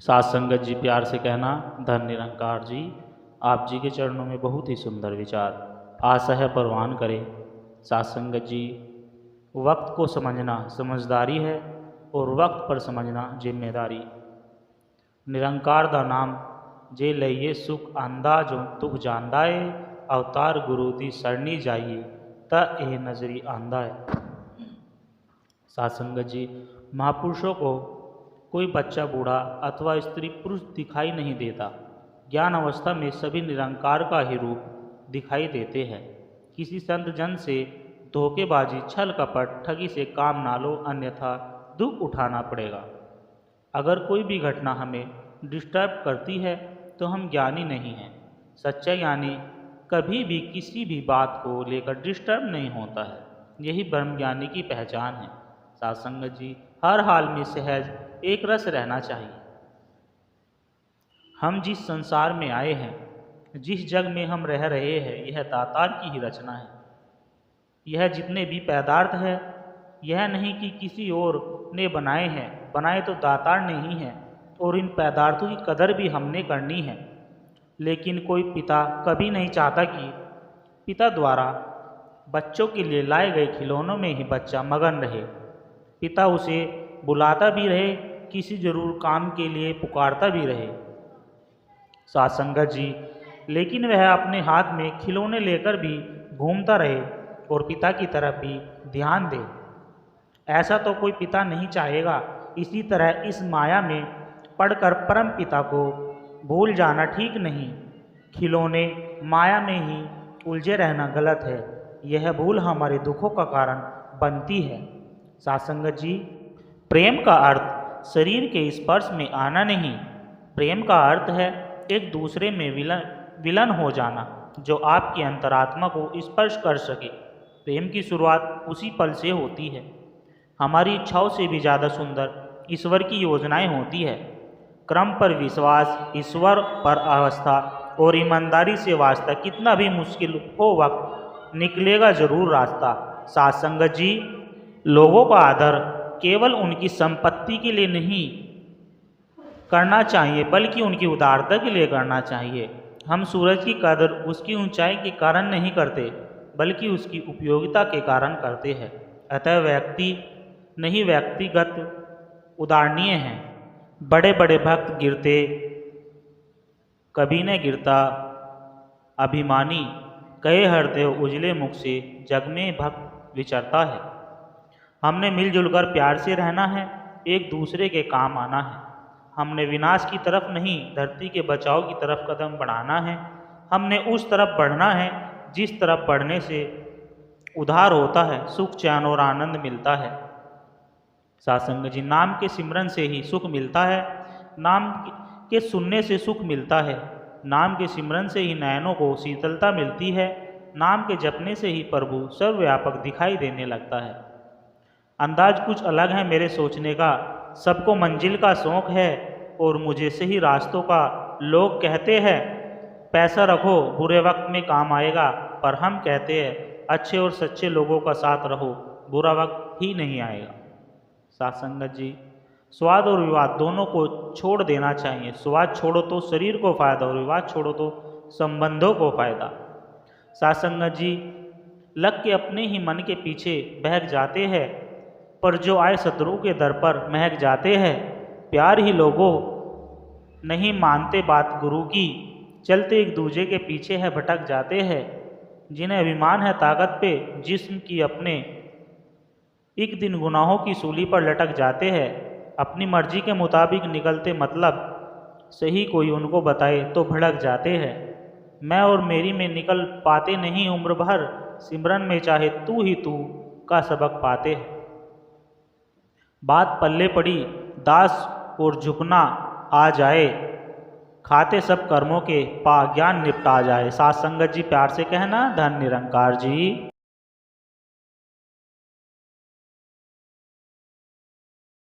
साथ संगत जी प्यार से कहना, धन निरंकार जी आप जी के चरणों में बहुत ही सुंदर विचार आशा है परवान करें। साथ संगत जी, वक्त को समझना समझदारी है और वक्त पर समझना जिम्मेदारी। निरंकार दा नाम जे लइए सुख आंदा जो दुख जानदा है, अवतार गुरु दी सरनी जाइए त ए नजरी आंदा है। साथ संगत जी, महापुरुषों को कोई बच्चा बूढ़ा अथवा स्त्री पुरुष दिखाई नहीं देता। ज्ञान अवस्था में सभी निरंकार का ही रूप दिखाई देते हैं। किसी संत जन से धोखेबाजी, छल कपट, ठगी से काम ना लो, अन्यथा दुख उठाना पड़ेगा। अगर कोई भी घटना हमें डिस्टर्ब करती है तो हम ज्ञानी नहीं हैं। सच्चा ज्ञानी कभी भी किसी भी बात को लेकर डिस्टर्ब नहीं होता है। यही ब्रह्म ज्ञानी की पहचान है। साथ संगत जी, हर हाल में सहज एक रस रहना चाहिए। हम जिस संसार में आए हैं, जिस जग में हम रह रहे हैं, यह दातार की ही रचना है। यह जितने भी पदार्थ है, यह नहीं कि किसी और ने बनाए हैं, बनाए तो दातार ने ही हैं, और इन पदार्थों की कदर भी हमने करनी है। लेकिन कोई पिता कभी नहीं चाहता कि पिता द्वारा बच्चों के लिए लाए गए खिलौनों में ही बच्चा मगन रहे। पिता उसे बुलाता भी रहे, किसी जरूर काम के लिए पुकारता भी रहे। साथ संगत जी, लेकिन वह अपने हाथ में खिलौने लेकर भी घूमता रहे और पिता की तरफ भी ध्यान दे। ऐसा तो कोई पिता नहीं चाहेगा। इसी तरह इस माया में पढ़कर परम पिता को भूल जाना ठीक नहीं। खिलौने माया में ही उलझे रहना गलत है। यह भूल हमारे दुखों का कारण बनती है। साथ संगत जी, प्रेम का अर्थ शरीर के स्पर्श में आना नहीं। प्रेम का अर्थ है एक दूसरे में विलन हो जाना, जो आपकी अंतरात्मा को स्पर्श कर सके। प्रेम की शुरुआत उसी पल से होती है। हमारी इच्छाओं से भी ज़्यादा सुंदर ईश्वर की योजनाएं होती है। क्रम पर विश्वास, ईश्वर पर आस्था और ईमानदारी से वास्ता, कितना भी मुश्किल हो वक्त निकलेगा जरूर रास्ता। साथ संगत जी, लोगों का आदर केवल उनकी संपत्ति के लिए नहीं करना चाहिए, बल्कि उनकी उदारता के लिए करना चाहिए। हम सूरज की कदर उसकी ऊंचाई के कारण नहीं करते, बल्कि उसकी उपयोगिता के कारण करते हैं। अतः व्यक्ति नहीं, व्यक्तिगत उदाहरणीय हैं। बड़े बड़े भक्त गिरते कभी न गिरता अभिमानी, कहे हरदेव उजले मुख से जग में भक्त विचरता है। हमने मिलजुल कर प्यार से रहना है, एक दूसरे के काम आना है। हमने विनाश की तरफ नहीं, धरती के बचाव की तरफ कदम बढ़ाना है। हमने उस तरफ बढ़ना है जिस तरफ बढ़ने से उद्धार होता है, सुख, चैन और आनंद मिलता है। साथ संगत जी, नाम के सिमरन से ही सुख मिलता है, नाम के सुनने से सुख मिलता है। नाम के सिमरन से ही नयनों को शीतलता मिलती है। नाम के जपने से ही प्रभु सर्वव्यापक दिखाई देने लगता है। अंदाज कुछ अलग है मेरे सोचने का, सबको मंजिल का शौक है और मुझे सही रास्तों का लोग कहते हैं। पैसा रखो, बुरे वक्त में काम आएगा, पर हम कहते हैं अच्छे और सच्चे लोगों का साथ रहो, बुरा वक्त ही नहीं आएगा। साथ संगत जी, स्वाद और विवाद दोनों को छोड़ देना चाहिए। स्वाद छोड़ो तो शरीर को फायदा और विवाद छोड़ो तो संबंधों को फायदा। साथ संगत जी, लग के अपने ही मन के पीछे बहक जाते हैं, पर जो आए शत्रु के दर पर महक जाते हैं। प्यार ही लोगों नहीं मानते बात गुरु की, चलते एक दूजे के पीछे है भटक जाते हैं। जिन्हें अभिमान है ताकत पे, जिस्म की अपने, एक दिन गुनाहों की सूली पर लटक जाते हैं। अपनी मर्जी के मुताबिक निकलते मतलब सही कोई उनको बताए तो भड़क जाते हैं। मैं और मेरी में निकल पाते नहीं उम्र भर, सिमरन में चाहे तू ही तू का सबक पाते हैं। बात पल्ले पड़ी दास और झुकना आ जाए, खाते सब कर्मों के पा ज्ञान निपटा जाए। साथ संगत जी प्यार से कहना, धन निरंकार जी।